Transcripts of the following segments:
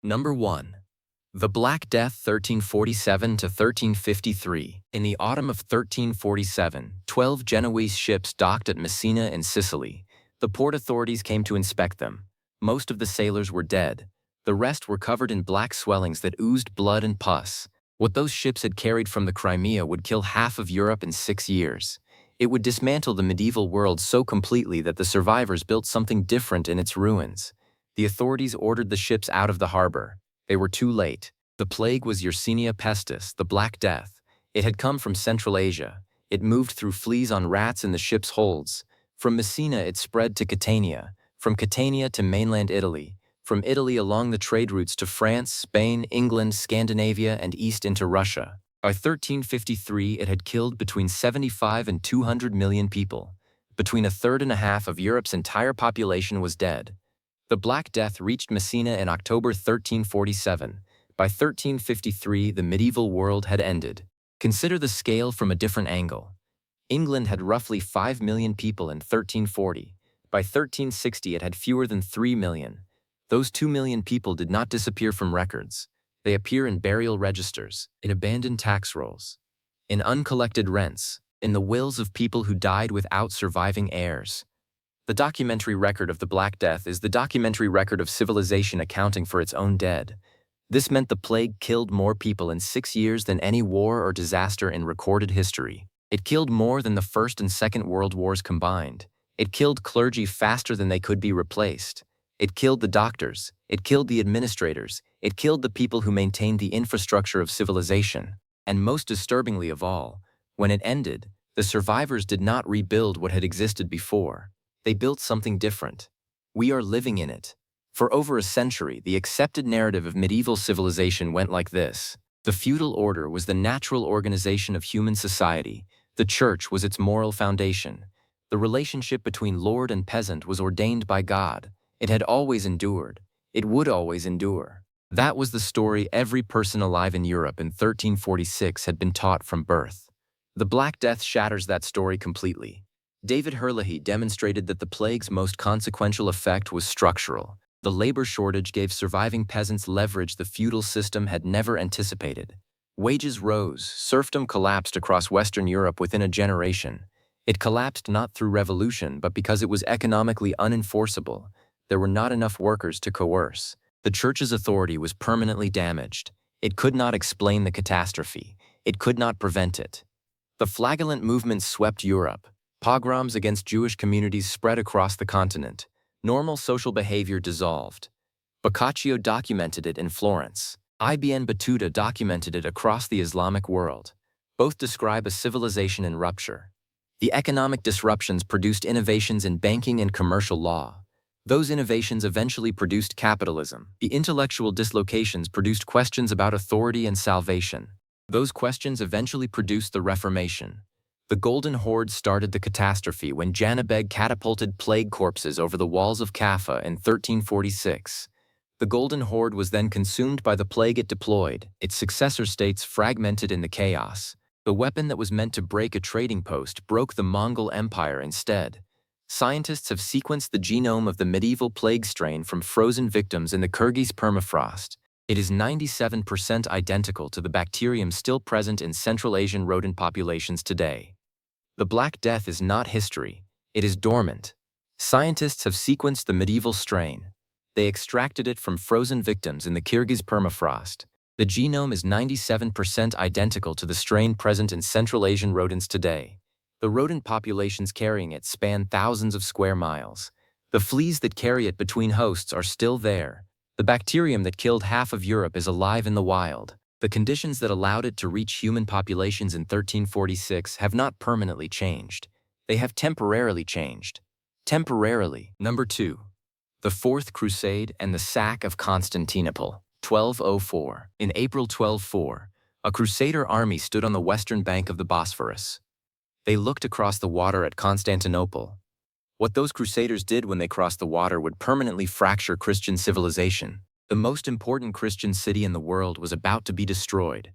Number 1. The Black Death 1347 to 1353. In the autumn of 1347, 12 Genoese ships docked at Messina in Sicily. The port authorities came to inspect them. Most of the sailors were dead. The rest were covered in black swellings that oozed blood and pus. What those ships had carried from the Crimea would kill half of Europe in 6 years. It would dismantle the medieval world so completely that the survivors built something different in its ruins. The authorities ordered the ships out of the harbor. They were too late. The plague was Yersinia pestis, the Black Death. It had come from Central Asia. It moved through fleas on rats in the ship's holds. From Messina it spread to Catania, from Catania to mainland Italy, from Italy along the trade routes to France, Spain, England, Scandinavia, and east into Russia. By 1353 it had killed between 75 and 200 million people. Between a third and a half of Europe's entire population was dead. The Black Death reached Messina in October 1347. By 1353, the medieval world had ended. Consider the scale from a different angle. England had roughly 5 million people in 1340. By 1360, it had fewer than 3 million. Those 2 million people did not disappear from records. They appear in burial registers, in abandoned tax rolls, in uncollected rents, in the wills of people who died without surviving heirs. The documentary record of the Black Death is the documentary record of civilization accounting for its own dead. This meant the plague killed more people in 6 years than any war or disaster in recorded history. It killed more than the First and Second World Wars combined. It killed clergy faster than they could be replaced. It killed the doctors. It killed the administrators. It killed the people who maintained the infrastructure of civilization. And most disturbingly of all, when it ended, the survivors did not rebuild what had existed before. They built something different. We are living in it. For over a century, the accepted narrative of medieval civilization went like this. The feudal order was the natural organization of human society. The church was its moral foundation. The relationship between lord and peasant was ordained by God. It had always endured. It would always endure. That was the story every person alive in Europe in 1346 had been taught from birth. The Black Death shatters that story completely. David Herlihy demonstrated that the plague's most consequential effect was structural. The labor shortage gave surviving peasants leverage the feudal system had never anticipated. Wages rose, serfdom collapsed across Western Europe within a generation. It collapsed not through revolution, but because it was economically unenforceable. There were not enough workers to coerce. The church's authority was permanently damaged. It could not explain the catastrophe. It could not prevent it. The flagellant movement swept Europe. Pogroms against Jewish communities spread across the continent. Normal social behavior dissolved. Boccaccio documented it in Florence. Ibn Battuta documented it across the Islamic world. Both describe a civilization in rupture. The economic disruptions produced innovations in banking and commercial law. Those innovations eventually produced capitalism. The intellectual dislocations produced questions about authority and salvation. Those questions eventually produced the Reformation. The Golden Horde started the catastrophe when Janibeg catapulted plague corpses over the walls of Kaffa in 1346. The Golden Horde was then consumed by the plague it deployed, its successor states fragmented in the chaos. The weapon that was meant to break a trading post broke the Mongol Empire instead. Scientists have sequenced the genome of the medieval plague strain from frozen victims in the Kyrgyz permafrost. It is 97% identical to the bacterium still present in Central Asian rodent populations today. The Black Death is not history. It is dormant. Scientists have sequenced the medieval strain. They extracted it from frozen victims in the Kyrgyz permafrost. The genome is 97% identical to the strain present in Central Asian rodents today. The rodent populations carrying it span thousands of square miles. The fleas that carry it between hosts are still there. The bacterium that killed half of Europe is alive in the wild. The conditions that allowed it to reach human populations in 1346 have not permanently changed. They have temporarily changed. Temporarily. Number 2. The Fourth Crusade and the Sack of Constantinople, 1204. In April 1204, a Crusader army stood on the western bank of the Bosphorus. They looked across the water at Constantinople. What those Crusaders did when they crossed the water would permanently fracture Christian civilization. The most important Christian city in the world was about to be destroyed.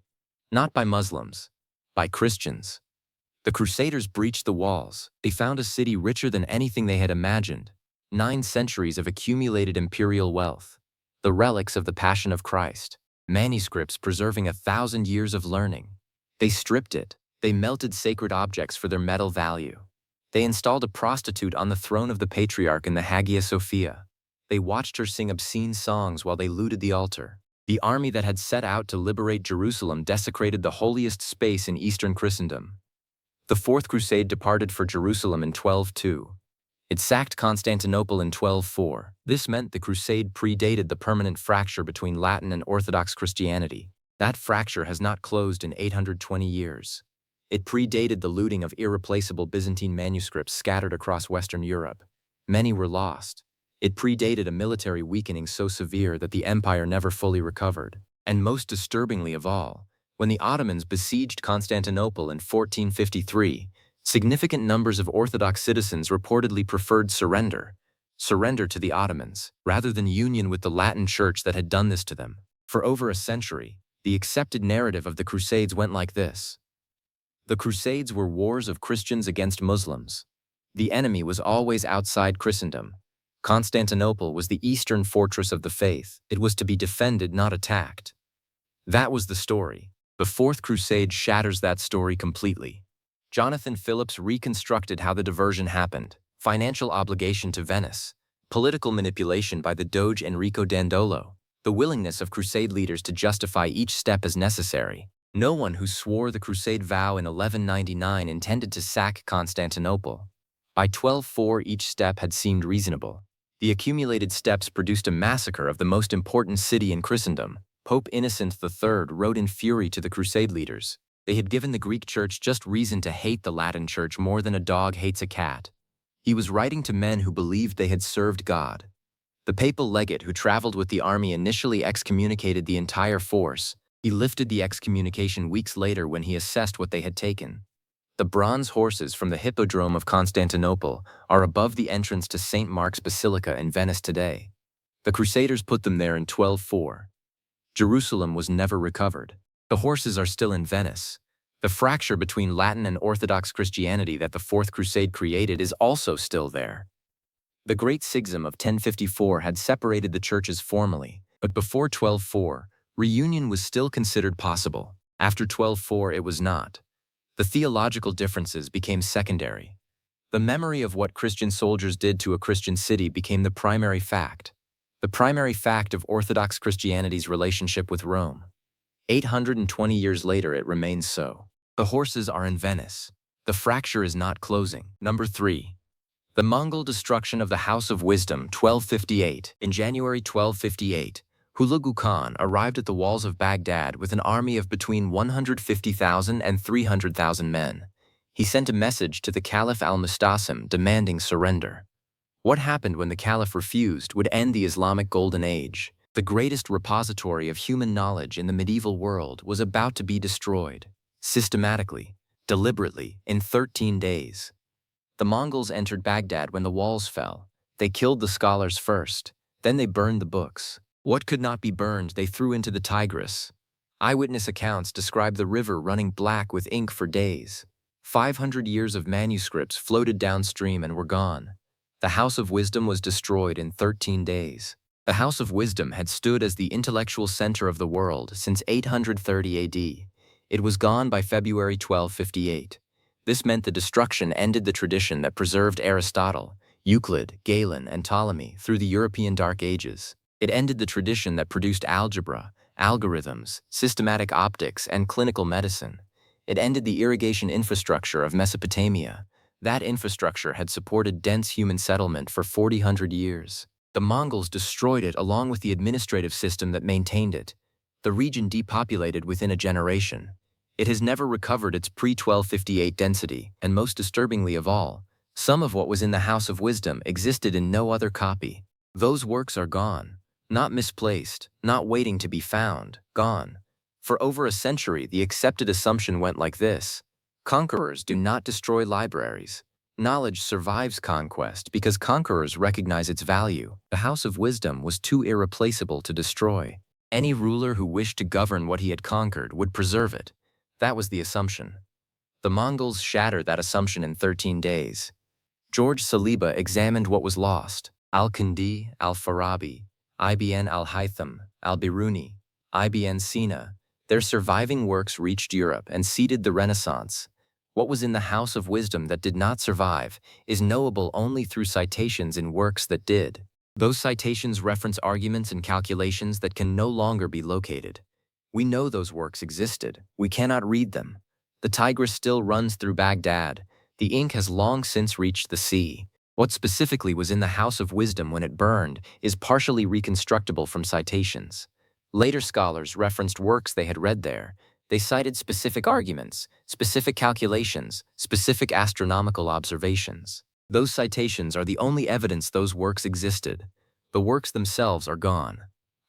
Not by Muslims, by Christians. The Crusaders breached the walls. They found a city richer than anything they had imagined. 9 centuries of accumulated imperial wealth. the relics of the Passion of Christ, manuscripts preserving 1,000 years of learning. They stripped it. They melted sacred objects for their metal value. They installed a prostitute on the throne of the patriarch in the Hagia Sophia. They watched her sing obscene songs while they looted the altar. The army that had set out to liberate Jerusalem desecrated the holiest space in Eastern Christendom. The Fourth Crusade departed for Jerusalem in 1202. It sacked Constantinople in 1204. This meant the crusade predated the permanent fracture between Latin and Orthodox Christianity. That fracture has not closed in 820 years. It predated the looting of irreplaceable Byzantine manuscripts scattered across Western Europe. Many were lost. It predated a military weakening so severe that the empire never fully recovered. And most disturbingly of all, when the Ottomans besieged Constantinople in 1453, significant numbers of Orthodox citizens reportedly preferred surrender to the Ottomans, rather than union with the Latin Church that had done this to them. For over a century, the accepted narrative of the Crusades went like this. The Crusades were wars of Christians against Muslims. The enemy was always outside Christendom. Constantinople was the eastern fortress of the faith. It was to be defended, not attacked. That was the story. The Fourth Crusade shatters that story completely. Jonathan Phillips reconstructed how the diversion happened: financial obligation to Venice, political manipulation by the Doge Enrico Dandolo, the willingness of crusade leaders to justify each step as necessary. No one who swore the crusade vow in 1199 intended to sack Constantinople. By 1204, each step had seemed reasonable. The accumulated steps produced a massacre of the most important city in Christendom. Pope Innocent III wrote in fury to the crusade leaders. They had given the Greek Church just reason to hate the Latin Church more than a dog hates a cat. He was writing to men who believed they had served God. The papal legate who traveled with the army initially excommunicated the entire force. He lifted the excommunication weeks later when he assessed what they had taken. The bronze horses from the Hippodrome of Constantinople are above the entrance to St. Mark's Basilica in Venice today. The Crusaders put them there in 1204. Jerusalem was never recovered. The horses are still in Venice. The fracture between Latin and Orthodox Christianity that the Fourth Crusade created is also still there. The Great Schism of 1054 had separated the churches formally, but before 1204, reunion was still considered possible. After 1204, it was not. The theological differences became secondary. The memory of what Christian soldiers did to a Christian city became the primary fact. The primary fact of Orthodox Christianity's relationship with Rome. 820 years later, it remains so. The horses are in Venice. The fracture is not closing. Number 3. The Mongol destruction of the House of Wisdom, 1258. In January 1258, Hulagu Khan arrived at the walls of Baghdad with an army of between 150,000 and 300,000 men. He sent a message to the Caliph al-Mustasim demanding surrender. What happened when the Caliph refused would end the Islamic Golden Age. The greatest repository of human knowledge in the medieval world was about to be destroyed, systematically, deliberately, in 13 days. The Mongols entered Baghdad when the walls fell. They killed the scholars first, then they burned the books. What could not be burned they threw into the Tigris. Eyewitness accounts describe the river running black with ink for days. 500 years of manuscripts floated downstream and were gone. The House of Wisdom was destroyed in 13 days. The House of Wisdom had stood as the intellectual center of the world since 830 AD. It was gone by February 1258. This meant the destruction ended the tradition that preserved Aristotle, Euclid, Galen, and Ptolemy through the European Dark Ages. It ended the tradition that produced algebra, algorithms, systematic optics, and clinical medicine. It ended the irrigation infrastructure of Mesopotamia. That infrastructure had supported dense human settlement for 400 years. The Mongols destroyed it along with the administrative system that maintained it. The region depopulated within a generation. It has never recovered its pre-1258 density, and most disturbingly of all, some of what was in the House of Wisdom existed in no other copy. Those works are gone. Not misplaced, not waiting to be found, gone. For over a century, the accepted assumption went like this: conquerors do not destroy libraries. Knowledge survives conquest because conquerors recognize its value. The House of Wisdom was too irreplaceable to destroy. Any ruler who wished to govern what he had conquered would preserve it. That was the assumption. The Mongols shattered that assumption in 13 days. George Saliba examined what was lost. Al-Kindi, Al-Farabi, Ibn al-Haytham, al-Biruni, Ibn Sina. Their surviving works reached Europe and seeded the Renaissance. What was in the House of Wisdom that did not survive is knowable only through citations in works that did. Those citations reference arguments and calculations that can no longer be located. We know those works existed. We cannot read them. The Tigris still runs through Baghdad. The ink has long since reached the sea. What specifically was in the House of Wisdom when it burned is partially reconstructible from citations. Later scholars referenced works they had read there. They cited specific arguments, specific calculations, specific astronomical observations. Those citations are the only evidence those works existed. The works themselves are gone.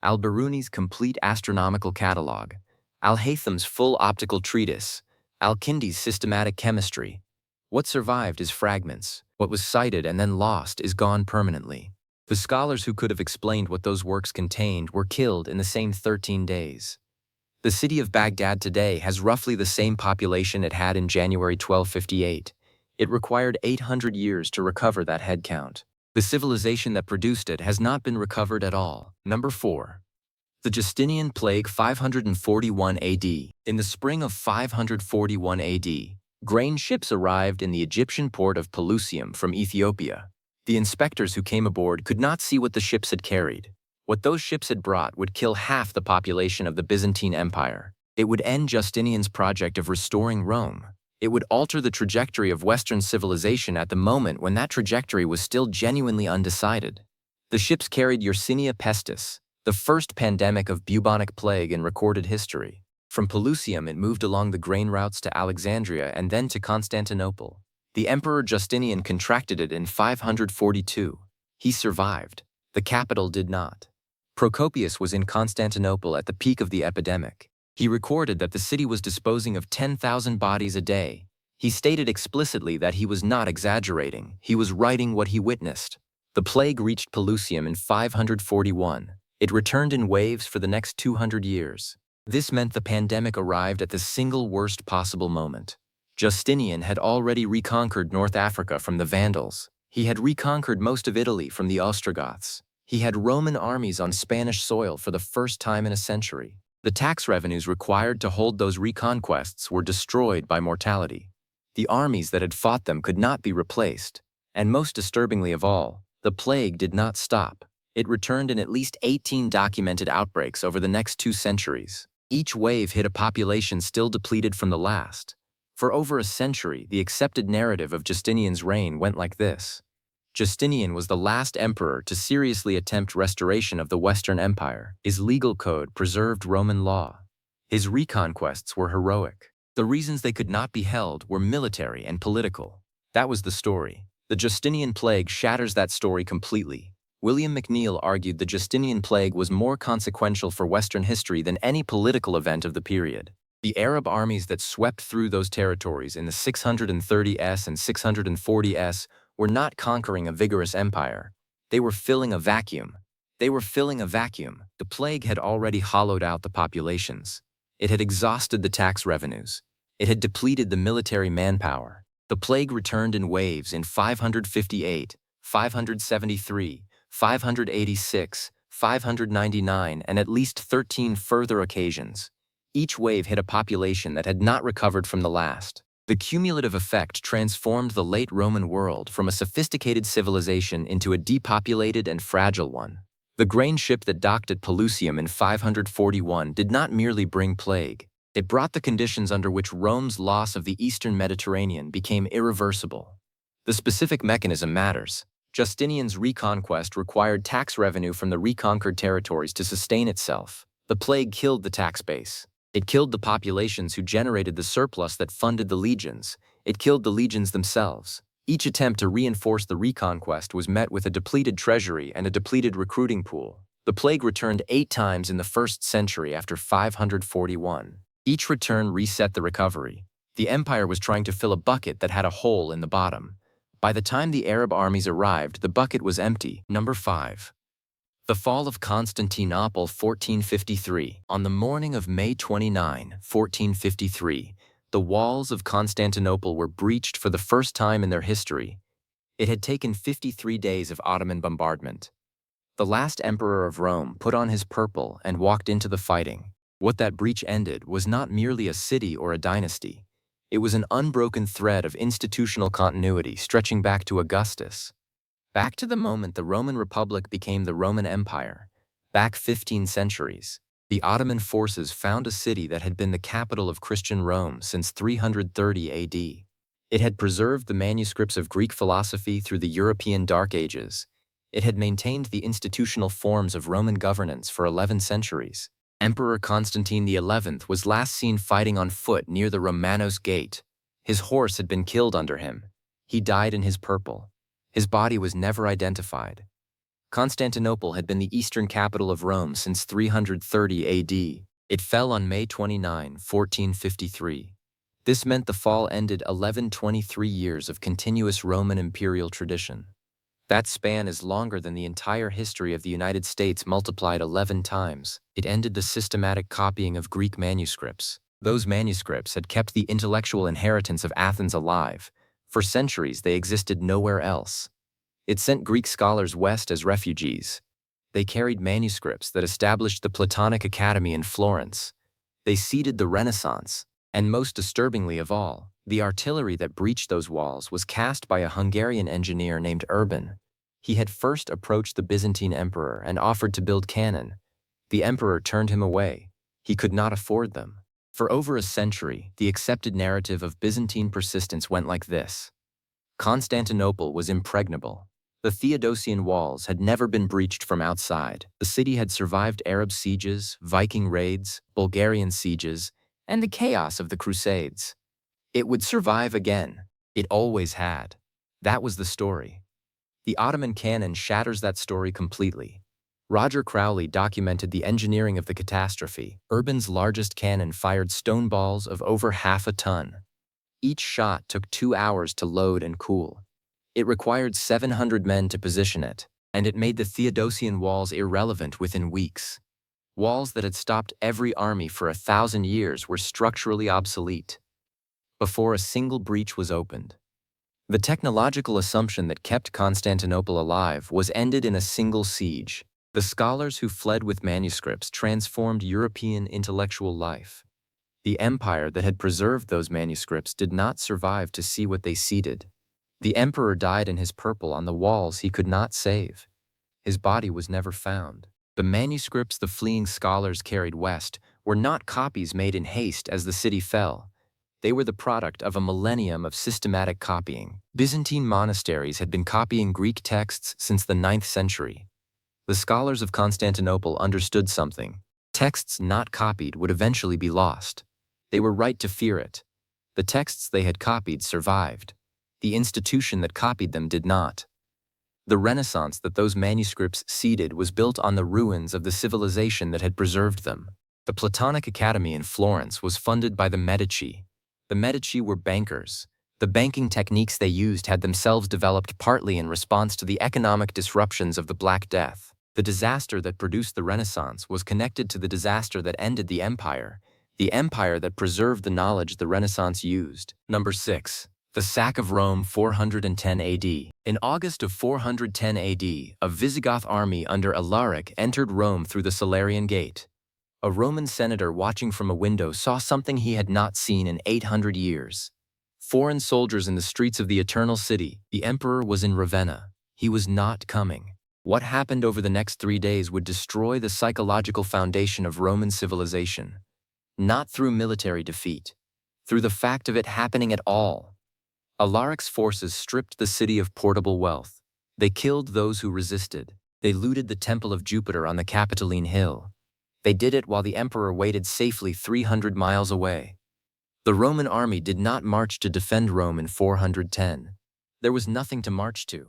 Al-Biruni's complete astronomical catalogue, Al-Haytham's full optical treatise, Al-Kindi's systematic chemistry. What survived is fragments. What was cited and then lost is gone permanently. The scholars who could have explained what those works contained were killed in the same 13 days. The city of Baghdad today has roughly the same population it had in January 1258. It required 800 years to recover that head count. The civilization that produced it has not been recovered at all. Number 4. The Justinian Plague 541 AD. In the spring of 541 AD, grain ships arrived in the Egyptian port of Pelusium from Ethiopia. The inspectors who came aboard could not see what the ships had carried. What those ships had brought would kill half the population of the Byzantine Empire. It would end Justinian's project of restoring Rome. It would alter the trajectory of Western civilization at the moment when that trajectory was still genuinely undecided. The ships carried Yersinia pestis, the first pandemic of bubonic plague in recorded history. From Pelusium it moved along the grain routes to Alexandria and then to Constantinople. The Emperor Justinian contracted it in 542. He survived. The capital did not. Procopius was in Constantinople at the peak of the epidemic. He recorded that the city was disposing of 10,000 bodies a day. He stated explicitly that he was not exaggerating. He was writing what he witnessed. The plague reached Pelusium in 541. It returned in waves for the next 200 years. This meant the pandemic arrived at the single worst possible moment. Justinian had already reconquered North Africa from the Vandals. He had reconquered most of Italy from the Ostrogoths. He had Roman armies on Spanish soil for the first time in a century. The tax revenues required to hold those reconquests were destroyed by mortality. The armies that had fought them could not be replaced. And most disturbingly of all, the plague did not stop. It returned in at least 18 documented outbreaks over the next 2 centuries. Each wave hit a population still depleted from the last. For over a century, the accepted narrative of Justinian's reign went like this. Justinian was the last emperor to seriously attempt restoration of the Western Empire. His legal code preserved Roman law. His reconquests were heroic. The reasons they could not be held were military and political. That was the story. The Justinian plague shatters that story completely. William McNeill argued the Justinian plague was more consequential for Western history than any political event of the period. The Arab armies that swept through those territories in the 630s and 640s were not conquering a vigorous empire. They were filling a vacuum. The plague had already hollowed out the populations. It had exhausted the tax revenues. It had depleted the military manpower. The plague returned in waves in 558, 573, 586, 599, and at least 13 further occasions. Each wave hit a population that had not recovered from the last. The cumulative effect transformed the late Roman world from a sophisticated civilization into a depopulated and fragile one. The grain ship that docked at Pelusium in 541 did not merely bring plague. It brought the conditions under which Rome's loss of the eastern Mediterranean became irreversible. The specific mechanism matters. Justinian's reconquest required tax revenue from the reconquered territories to sustain itself. The plague killed the tax base. It killed the populations who generated the surplus that funded the legions. It killed the legions themselves. Each attempt to reinforce the reconquest was met with a depleted treasury and a depleted recruiting pool. The plague returned 8 times in the 1st century after 541. Each return reset the recovery. The empire was trying to fill a bucket that had a hole in the bottom. By the time the Arab armies arrived, the bucket was empty. Number 5. The fall of Constantinople 1453. On the morning of May 29, 1453, the walls of Constantinople were breached for the first time in their history. It had taken 53 days of Ottoman bombardment. The last emperor of Rome put on his purple and walked into the fighting. What that breach ended was not merely a city or a dynasty. It was an unbroken thread of institutional continuity stretching back to Augustus. Back to the moment the Roman Republic became the Roman Empire. Back 15 centuries. The Ottoman forces found a city that had been the capital of Christian Rome since 330 AD. It had preserved the manuscripts of Greek philosophy through the European Dark Ages. It had maintained the institutional forms of Roman governance for 11 centuries. Emperor Constantine XI was last seen fighting on foot near the Romanos Gate. His horse had been killed under him. He died in his purple. His body was never identified. Constantinople had been the eastern capital of Rome since 330 AD. It fell on May 29, 1453. This meant the fall ended 1123 years of continuous Roman imperial tradition. That span is longer than the entire history of the United States multiplied 11 times. It ended the systematic copying of Greek manuscripts. Those manuscripts had kept the intellectual inheritance of Athens alive. For centuries, they existed nowhere else. It sent Greek scholars west as refugees. They carried manuscripts that established the Platonic Academy in Florence. They seeded the Renaissance. And most disturbingly of all, the artillery that breached those walls was cast by a Hungarian engineer named Urban. He had first approached the Byzantine emperor and offered to build cannon. The emperor turned him away. He could not afford them. For over a century, the accepted narrative of Byzantine persistence went like this. Constantinople was impregnable. The Theodosian walls had never been breached from outside. The city had survived Arab sieges, Viking raids, Bulgarian sieges, and the chaos of the Crusades. It would survive again. It always had. That was the story. The Ottoman canon shatters that story completely. Roger Crowley documented the engineering of the catastrophe. Urban's largest cannon fired stone balls of over half a ton. Each shot took 2 hours to load and cool. It required 700 men to position it, and it made the Theodosian walls irrelevant within weeks. Walls that had stopped every army for 1,000 years were structurally obsolete before a single breach was opened. The technological assumption that kept Constantinople alive was ended in a single siege. The scholars who fled with manuscripts transformed European intellectual life. The empire that had preserved those manuscripts did not survive to see what they seeded. The emperor died in his purple on the walls he could not save. His body was never found. The manuscripts the fleeing scholars carried west were not copies made in haste as the city fell. They were the product of a millennium of systematic copying. Byzantine monasteries had been copying Greek texts since the 9th century. The scholars of Constantinople understood something. Texts not copied would eventually be lost. They were right to fear it. The texts they had copied survived. The institution that copied them did not. The Renaissance that those manuscripts seeded was built on the ruins of the civilization that had preserved them. The Platonic Academy in Florence was funded by the Medici. The Medici were bankers. The banking techniques they used had themselves developed partly in response to the economic disruptions of the Black Death. The disaster that produced the Renaissance was connected to the disaster that ended the empire that preserved the knowledge the Renaissance used. Number 6. The sack of Rome 410 AD. In August of 410 AD, a Visigoth army under Alaric entered Rome through the Salarian Gate. A Roman senator watching from a window saw something he had not seen in 800 years. Foreign soldiers in the streets of the Eternal City. The emperor was in Ravenna. He was not coming. What happened over the next 3 days would destroy the psychological foundation of Roman civilization. Not through military defeat, through the fact of it happening at all. Alaric's forces stripped the city of portable wealth. They killed those who resisted. They looted the Temple of Jupiter on the Capitoline Hill. They did it while the emperor waited safely 300 miles away. The Roman army did not march to defend Rome in 410. There was nothing to march to.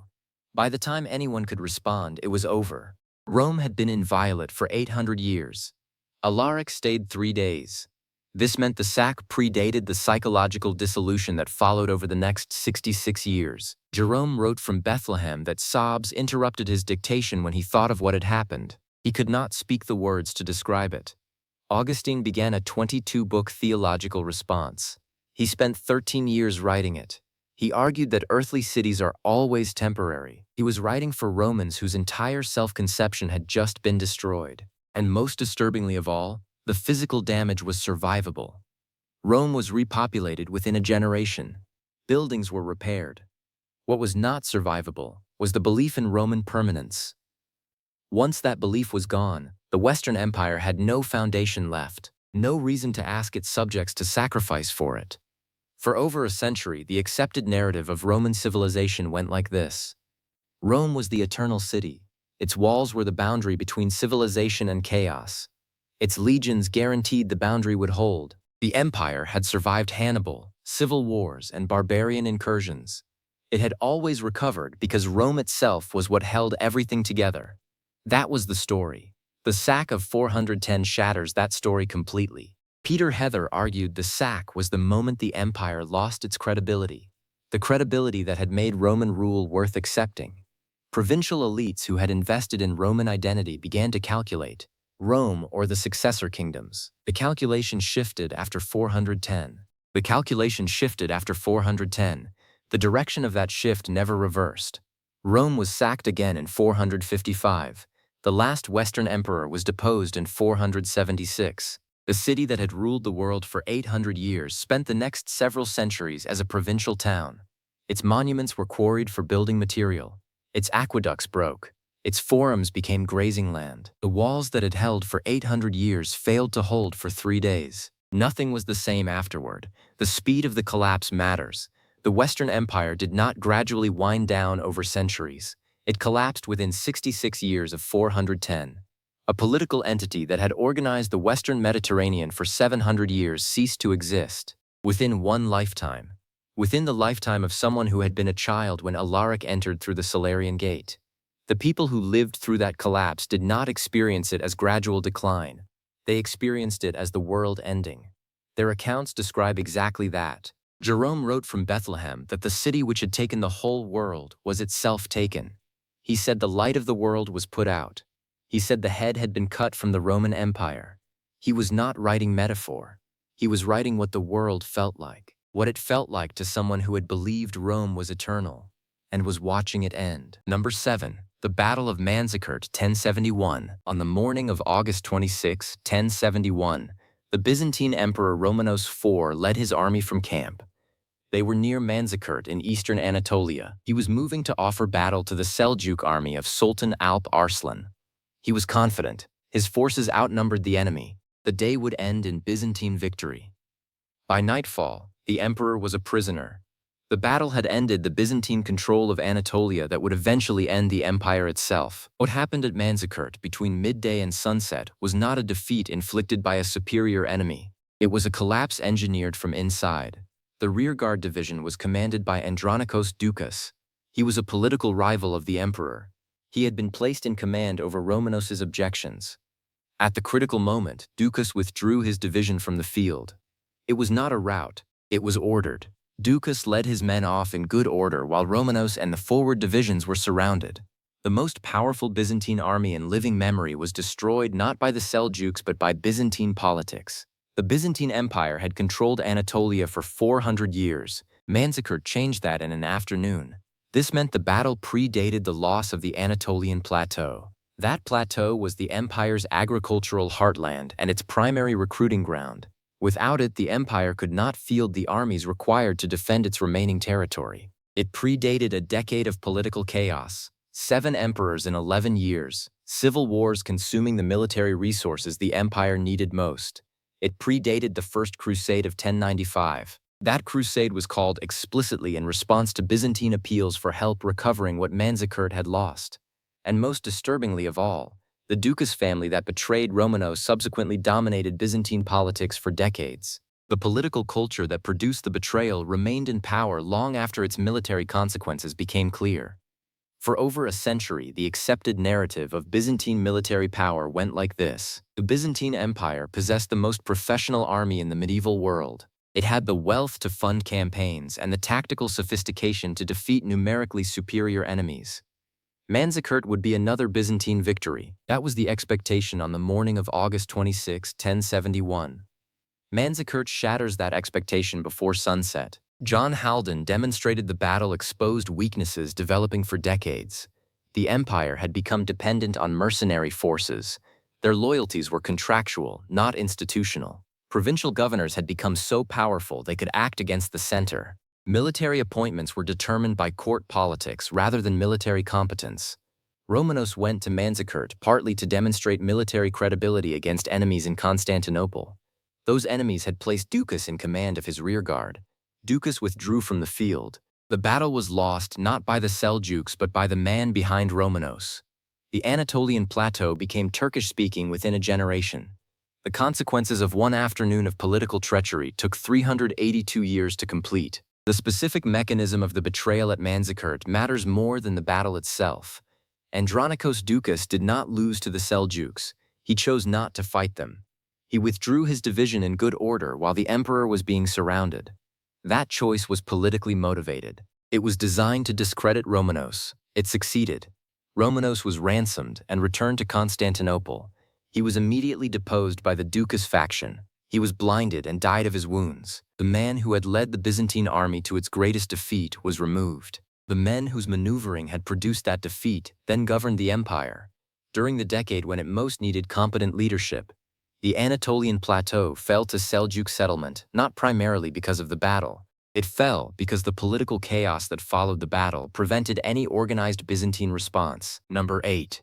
By the time anyone could respond, it was over. Rome had been inviolate for 800 years. Alaric stayed 3 days. This meant the sack predated the psychological dissolution that followed over the next 66 years. Jerome wrote from Bethlehem that sobs interrupted his dictation when he thought of what had happened. He could not speak the words to describe it. Augustine began a 22-book theological response. He spent 13 years writing it. He argued that earthly cities are always temporary. He was writing for Romans whose entire self-conception had just been destroyed. And most disturbingly of all, the physical damage was survivable. Rome was repopulated within a generation. Buildings were repaired. What was not survivable was the belief in Roman permanence. Once that belief was gone, the Western Empire had no foundation left, no reason to ask its subjects to sacrifice for it. For over a century, the accepted narrative of Roman civilization went like this. Rome was the eternal city. Its walls were the boundary between civilization and chaos. Its legions guaranteed the boundary would hold. The empire had survived Hannibal, civil wars, and barbarian incursions. It had always recovered because Rome itself was what held everything together. That was the story. The sack of 410 shatters that story completely. Peter Heather argued the sack was the moment the empire lost its credibility, the credibility that had made Roman rule worth accepting. Provincial elites who had invested in Roman identity began to calculate Rome or the successor kingdoms. The calculation shifted after 410. The direction of that shift never reversed. Rome was sacked again in 455. The last Western emperor was deposed in 476. The city that had ruled the world for 800 years spent the next several centuries as a provincial town. Its monuments were quarried for building material. Its aqueducts broke. Its forums became grazing land. The walls that had held for 800 years failed to hold for 3 days. Nothing was the same afterward. The speed of the collapse matters. The Western Empire did not gradually wind down over centuries. It collapsed within 66 years of 410. A political entity that had organized the Western Mediterranean for 700 years ceased to exist. Within one lifetime. Within the lifetime of someone who had been a child when Alaric entered through the Salarian Gate. The people who lived through that collapse did not experience it as gradual decline. They experienced it as the world ending. Their accounts describe exactly that. Jerome wrote from Bethlehem that the city which had taken the whole world was itself taken. He said the light of the world was put out. He said the head had been cut from the Roman Empire. He was not writing metaphor. He was writing what the world felt like, what it felt like to someone who had believed Rome was eternal and was watching it end. Number 7. The Battle of Manzikert, 1071. On the morning of August 26, 1071, the Byzantine Emperor Romanos IV led his army from camp. They were near Manzikert in eastern Anatolia. He was moving to offer battle to the Seljuk army of Sultan Alp Arslan. He was confident. His forces outnumbered the enemy. The day would end in Byzantine victory. By nightfall, the emperor was a prisoner. The battle had ended the Byzantine control of Anatolia that would eventually end the empire itself. What happened at Manzikert between midday and sunset was not a defeat inflicted by a superior enemy. It was a collapse engineered from inside. The rearguard division was commanded by Andronikos Doukas. He was a political rival of the emperor. He had been placed in command over Romanos's objections. At the critical moment, Doukas withdrew his division from the field. It was not a rout, it was ordered. Doukas led his men off in good order while Romanos and the forward divisions were surrounded. The most powerful Byzantine army in living memory was destroyed not by the Seljuks but by Byzantine politics. The Byzantine Empire had controlled Anatolia for 400 years. Manzikert changed that in an afternoon. This meant the battle predated the loss of the Anatolian plateau. That plateau was the empire's agricultural heartland and its primary recruiting ground. Without it, the empire could not field the armies required to defend its remaining territory. It predated a decade of political chaos, 7 emperors in 11 years, civil wars consuming the military resources the empire needed most. It predated the First Crusade of 1095. That crusade was called explicitly in response to Byzantine appeals for help recovering what Manzikert had lost. And most disturbingly of all, the Doukas family that betrayed Romanos subsequently dominated Byzantine politics for decades. The political culture that produced the betrayal remained in power long after its military consequences became clear. For over a century, the accepted narrative of Byzantine military power went like this. The Byzantine Empire possessed the most professional army in the medieval world. It had the wealth to fund campaigns and the tactical sophistication to defeat numerically superior enemies. Manzikert would be another Byzantine victory. That was the expectation on the morning of August 26, 1071. Manzikert shatters that expectation before sunset. John Haldon demonstrated the battle exposed weaknesses developing for decades. The empire had become dependent on mercenary forces. Their loyalties were contractual, not institutional. Provincial governors had become so powerful they could act against the center. Military appointments were determined by court politics rather than military competence. Romanos went to Manzikert partly to demonstrate military credibility against enemies in Constantinople. Those enemies had placed Ducas in command of his rearguard. Ducas withdrew from the field. The battle was lost not by the Seljuks but by the man behind Romanos. The Anatolian plateau became Turkish-speaking within a generation. The consequences of one afternoon of political treachery took 382 years to complete. The specific mechanism of the betrayal at Manzikert matters more than the battle itself. Andronikos Ducas did not lose to the Seljuks. He chose not to fight them. He withdrew his division in good order while the emperor was being surrounded. That choice was politically motivated. It was designed to discredit Romanos. It succeeded. Romanos was ransomed and returned to Constantinople. He was immediately deposed by the Ducas faction. He was blinded and died of his wounds. The man who had led the Byzantine army to its greatest defeat was removed. The men whose maneuvering had produced that defeat then governed the empire. During the decade when it most needed competent leadership, the Anatolian plateau fell to Seljuk settlement, not primarily because of the battle. It fell because the political chaos that followed the battle prevented any organized Byzantine response. Number 8.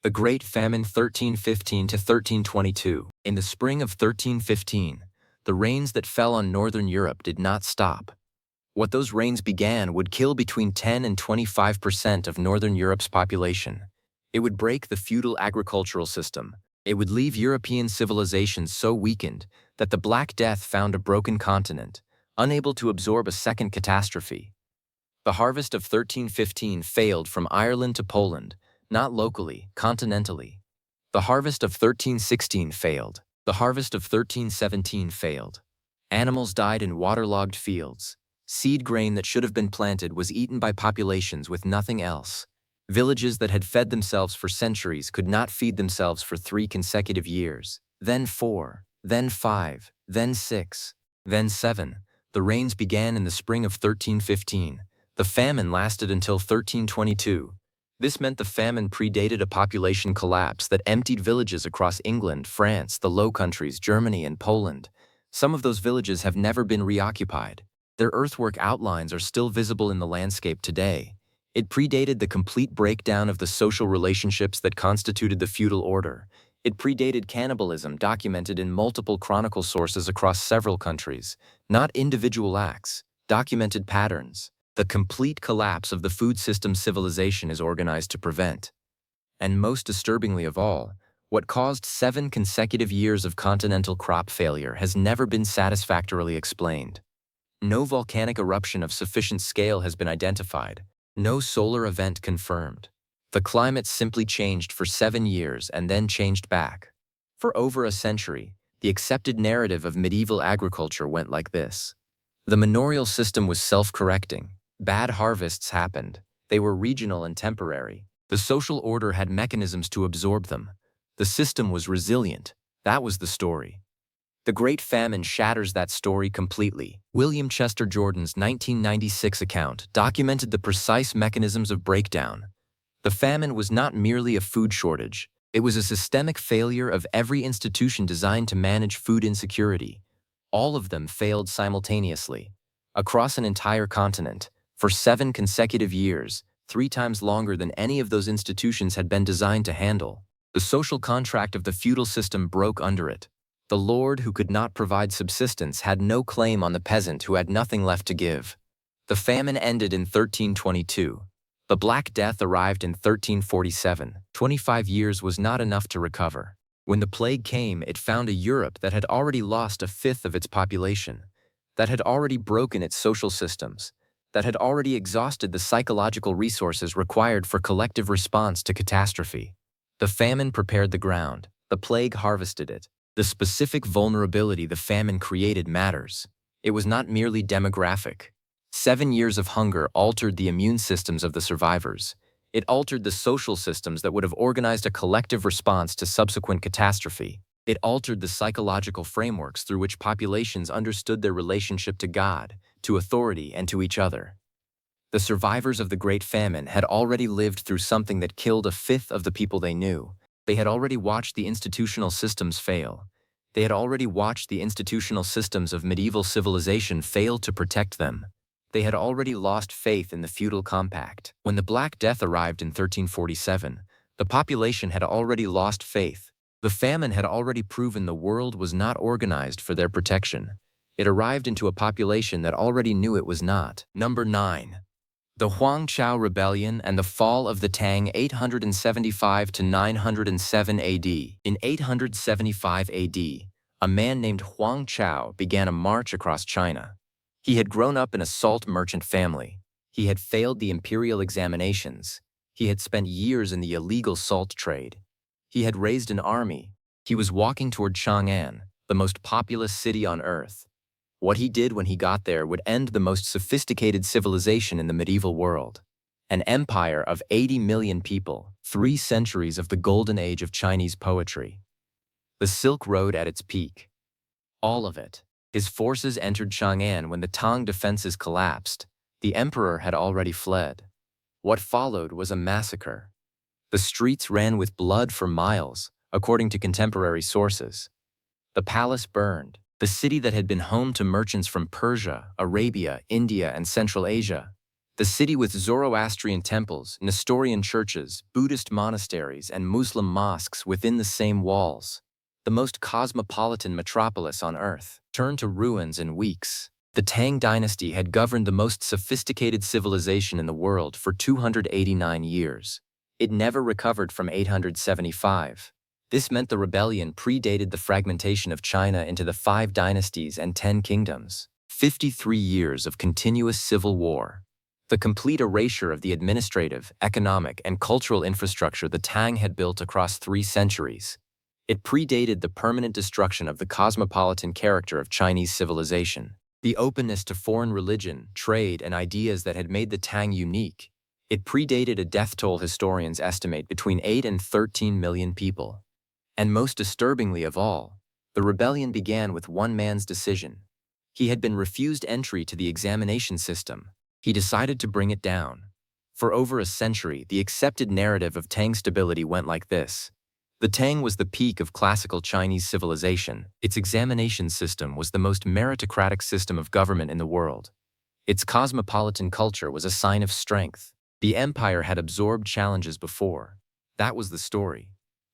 The Great Famine 1315 to 1322. In the spring of 1315, the rains that fell on northern Europe did not stop. What those rains began would kill between 10 and 25% of northern Europe's population. It would break the feudal agricultural system. It would leave European civilizations so weakened that the Black Death found a broken continent, unable to absorb a second catastrophe. The harvest of 1315 failed from Ireland to Poland, not locally, continentally. The harvest of 1316 failed. The harvest of 1317 failed. Animals died in waterlogged fields. Seed grain that should have been planted was eaten by populations with nothing else. Villages that had fed themselves for centuries could not feed themselves for 3 consecutive years. Then 4, then 5, then 6, then 7. The rains began in the spring of 1315. The famine lasted until 1322. This meant the famine predated a population collapse that emptied villages across England, France, the Low Countries, Germany, and Poland. Some of those villages have never been reoccupied. Their earthwork outlines are still visible in the landscape today. It predated the complete breakdown of the social relationships that constituted the feudal order. It predated cannibalism documented in multiple chronicle sources across several countries, not individual acts, documented patterns. The complete collapse of the food system civilization is organized to prevent. And most disturbingly of all, what caused 7 consecutive years of continental crop failure has never been satisfactorily explained. No volcanic eruption of sufficient scale has been identified. No solar event confirmed. The climate simply changed for 7 years and then changed back. For over a century, the accepted narrative of medieval agriculture went like this. The manorial system was self-correcting. Bad harvests happened. They were regional and temporary. The social order had mechanisms to absorb them. The system was resilient. That was the story. The Great Famine shatters that story completely. William Chester Jordan's 1996 account documented the precise mechanisms of breakdown. The famine was not merely a food shortage. It was a systemic failure of every institution designed to manage food insecurity. All of them failed simultaneously. Across an entire continent, for 7 consecutive years, 3 times longer than any of those institutions had been designed to handle. The social contract of the feudal system broke under it. The lord who could not provide subsistence had no claim on the peasant who had nothing left to give. The famine ended in 1322. The Black Death arrived in 1347. 25 years was not enough to recover. When the plague came, it found a Europe that had already lost 1/5 of its population, that had already broken its social systems, that had already exhausted the psychological resources required for collective response to catastrophe. The famine prepared the ground. The plague harvested it. The specific vulnerability the famine created matters. It was not merely demographic. 7 years of hunger altered the immune systems of the survivors. It altered the social systems that would have organized a collective response to subsequent catastrophe. It altered the psychological frameworks through which populations understood their relationship to God, to authority, and to each other. The survivors of the Great Famine had already lived through something that killed a fifth of the people they knew. They had already watched the institutional systems fail. They had already watched the institutional systems of medieval civilization fail to protect them. They had already lost faith in the feudal compact. When the Black Death arrived in 1347, the population had already lost faith. The famine had already proven the world was not organized for their protection. It arrived into a population that already knew it was not. Number 9. The Huangchao Rebellion and the Fall of the Tang 875 to 907 AD. In 875 AD, a man named Huang Chao began a march across China. He had grown up in a salt merchant family. He had failed the imperial examinations. He had spent years in the illegal salt trade. He had raised an army. He was walking toward Chang'an, the most populous city on earth. What he did when he got there would end the most sophisticated civilization in the medieval world. An empire of 80 million people, 3 centuries of the golden age of Chinese poetry. The Silk Road at its peak. All of it. His forces entered Chang'an when the Tang defenses collapsed. The emperor had already fled. What followed was a massacre. The streets ran with blood for miles, according to contemporary sources. The palace burned. The city that had been home to merchants from Persia, Arabia, India, and Central Asia. The city with Zoroastrian temples, Nestorian churches, Buddhist monasteries, and Muslim mosques within the same walls. The most cosmopolitan metropolis on earth, turned to ruins in weeks. The Tang dynasty had governed the most sophisticated civilization in the world for 289 years. It never recovered from 875. This meant the rebellion predated the fragmentation of China into the 5 dynasties and 10 kingdoms. 53 years of continuous civil war. The complete erasure of the administrative, economic, and cultural infrastructure the Tang had built across 3 centuries. It predated the permanent destruction of the cosmopolitan character of Chinese civilization. The openness to foreign religion, trade, and ideas that had made the Tang unique. It predated a death toll historians estimate between 8 and 13 million people. And most disturbingly of all, the rebellion began with one man's decision. He had been refused entry to the examination system. He decided to bring it down. For over a century, the accepted narrative of Tang stability went like this. The Tang was the peak of classical Chinese civilization. Its examination system was the most meritocratic system of government in the world. Its cosmopolitan culture was a sign of strength. The empire had absorbed challenges before. That was the story.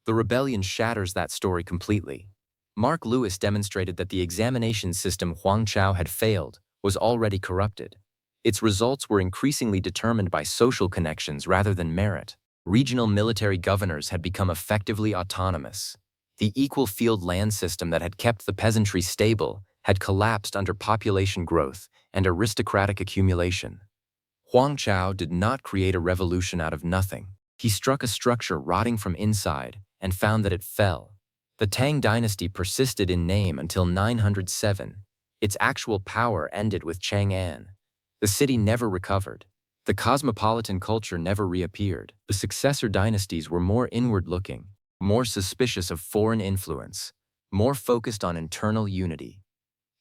The rebellion shatters that story completely. Mark Lewis demonstrated that the examination system Huangchao had failed was already corrupted. Its results were increasingly determined by social connections rather than merit. Regional military governors had become effectively autonomous. The equal field land system that had kept the peasantry stable had collapsed under population growth and aristocratic accumulation. Huangchao did not create a revolution out of nothing. He struck a structure rotting from inside and found that it fell. The Tang dynasty persisted in name until 907. Its actual power ended with Chang'an. The city never recovered. The cosmopolitan culture never reappeared. The successor dynasties were more inward-looking, more suspicious of foreign influence, more focused on internal unity.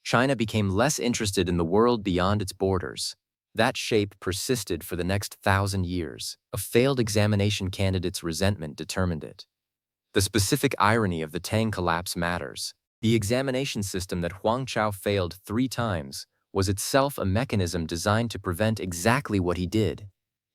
China became less interested in the world beyond its borders. That shape persisted for the next 1,000 years. A failed examination candidate's resentment determined it. The specific irony of the Tang collapse matters. The examination system that Huangchao failed 3 times was itself a mechanism designed to prevent exactly what he did.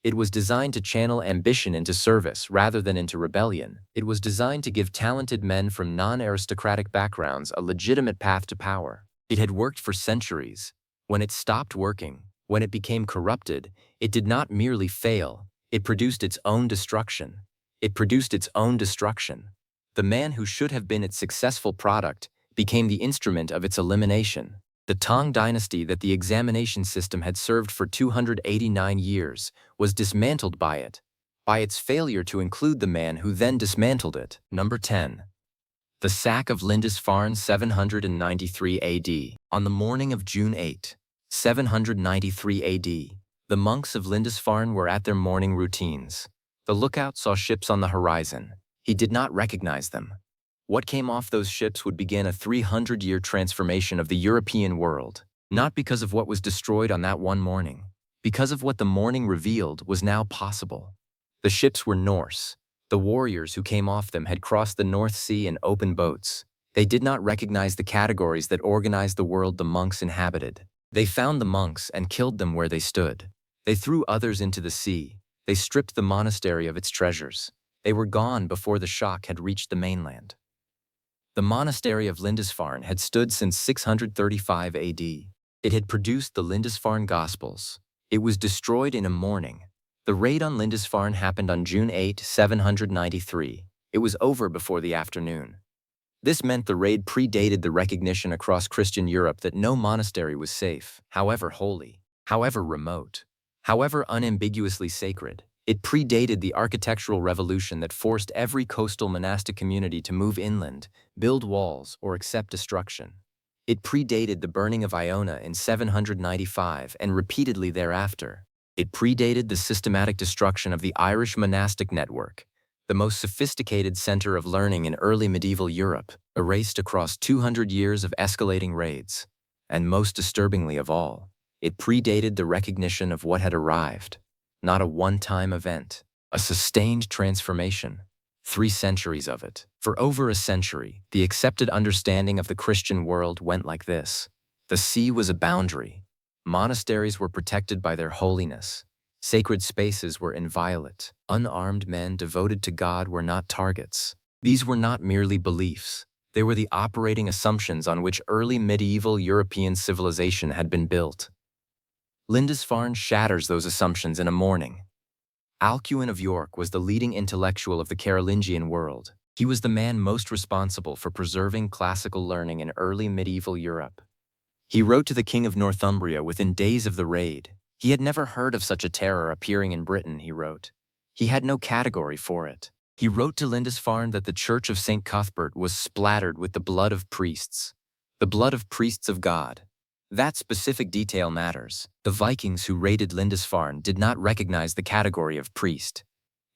It was designed to channel ambition into service rather than into rebellion. It was designed to give talented men from non-aristocratic backgrounds a legitimate path to power. It had worked for centuries. When it stopped working, when it became corrupted, it did not merely fail, it produced its own destruction. It produced its own destruction. The man who should have been its successful product became the instrument of its elimination. The Tang dynasty that the examination system had served for 289 years was dismantled by it, by its failure to include the man who then dismantled it. Number 10. The sack of Lindisfarne 793 AD. On the morning of June 8, 793 AD, the monks of Lindisfarne were at their morning routines. The lookout saw ships on the horizon. He did not recognize them. What came off those ships would begin a 300-year transformation of the European world. Not because of what was destroyed on that one morning. Because of what the morning revealed was now possible. The ships were Norse. The warriors who came off them had crossed the North Sea in open boats. They did not recognize the categories that organized the world the monks inhabited. They found the monks and killed them where they stood. They threw others into the sea. They stripped the monastery of its treasures. They were gone before the shock had reached the mainland. The monastery of Lindisfarne had stood since 635 AD. It had produced the Lindisfarne Gospels. It was destroyed in a morning. The raid on Lindisfarne happened on June 8, 793. It was over before the afternoon. This meant the raid predated the recognition across Christian Europe that no monastery was safe, however holy, however remote, however unambiguously sacred. It predated the architectural revolution that forced every coastal monastic community to move inland, build walls, or accept destruction. It predated the burning of Iona in 795 and repeatedly thereafter. It predated the systematic destruction of the Irish monastic network, the most sophisticated center of learning in early medieval Europe, erased across 200 years of escalating raids. And most disturbingly of all, it predated the recognition of what had arrived. Not a one-time event, a sustained transformation. 3 centuries of it. For over a century, the accepted understanding of the Christian world went like this. The sea was a boundary. Monasteries were protected by their holiness. Sacred spaces were inviolate. Unarmed men devoted to God were not targets. These were not merely beliefs. They were the operating assumptions on which early medieval European civilization had been built. Lindisfarne shatters those assumptions in a morning. Alcuin of York was the leading intellectual of the Carolingian world. He was the man most responsible for preserving classical learning in early medieval Europe. He wrote to the King of Northumbria within days of the raid. He had never heard of such a terror appearing in Britain, he wrote. He had no category for it. He wrote to Lindisfarne that the Church of St. Cuthbert was splattered with the blood of priests. The blood of priests of God. That specific detail matters. The Vikings who raided Lindisfarne did not recognize the category of priest.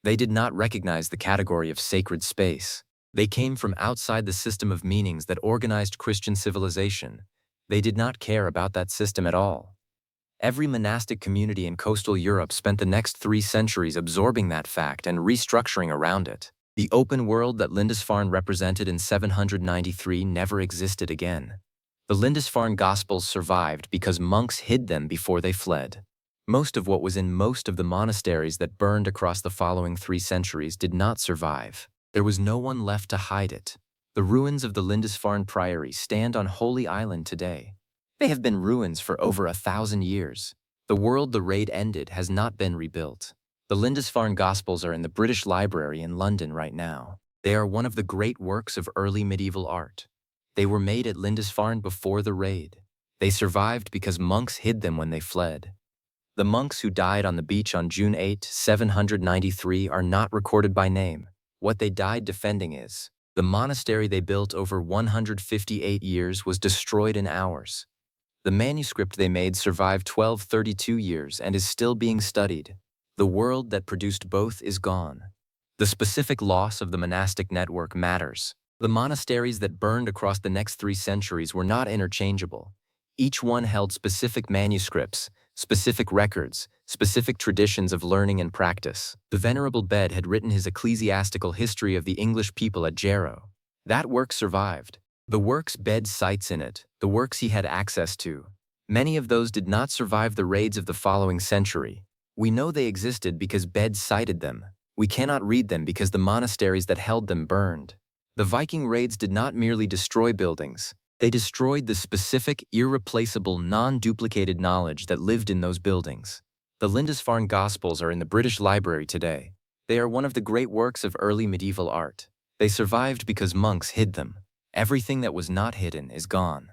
They did not recognize the category of sacred space. They came from outside the system of meanings that organized Christian civilization. They did not care about that system at all. Every monastic community in coastal Europe spent the next 3 centuries absorbing that fact and restructuring around it. The open world that Lindisfarne represented in 793 never existed again. The Lindisfarne Gospels survived because monks hid them before they fled. Most of what was in most of the monasteries that burned across the following 3 centuries did not survive. There was no one left to hide it. The ruins of the Lindisfarne Priory stand on Holy Island today. They have been ruins for over 1,000 years. The world the raid ended has not been rebuilt. The Lindisfarne Gospels are in the British Library in London right now. They are one of the great works of early medieval art. They were made at Lindisfarne before the raid. They survived because monks hid them when they fled. The monks who died on the beach on June 8, 793 are not recorded by name. What they died defending is, the monastery they built over 158 years was destroyed in hours. The manuscript they made survived 1232 years and is still being studied. The world that produced both is gone. The specific loss of the monastic network matters. The monasteries that burned across the next 3 centuries were not interchangeable. Each one held specific manuscripts, specific records, specific traditions of learning and practice. The Venerable Bede had written his ecclesiastical history of the English people at Jarrow. That work survived. The works Bede cites in it, the works he had access to, many of those did not survive the raids of the following century. We know they existed because Bede cited them. We cannot read them because the monasteries that held them burned. The Viking raids did not merely destroy buildings. They destroyed the specific, irreplaceable, non-duplicated knowledge that lived in those buildings. The Lindisfarne Gospels are in the British Library today. They are one of the great works of early medieval art. They survived because monks hid them. Everything that was not hidden is gone.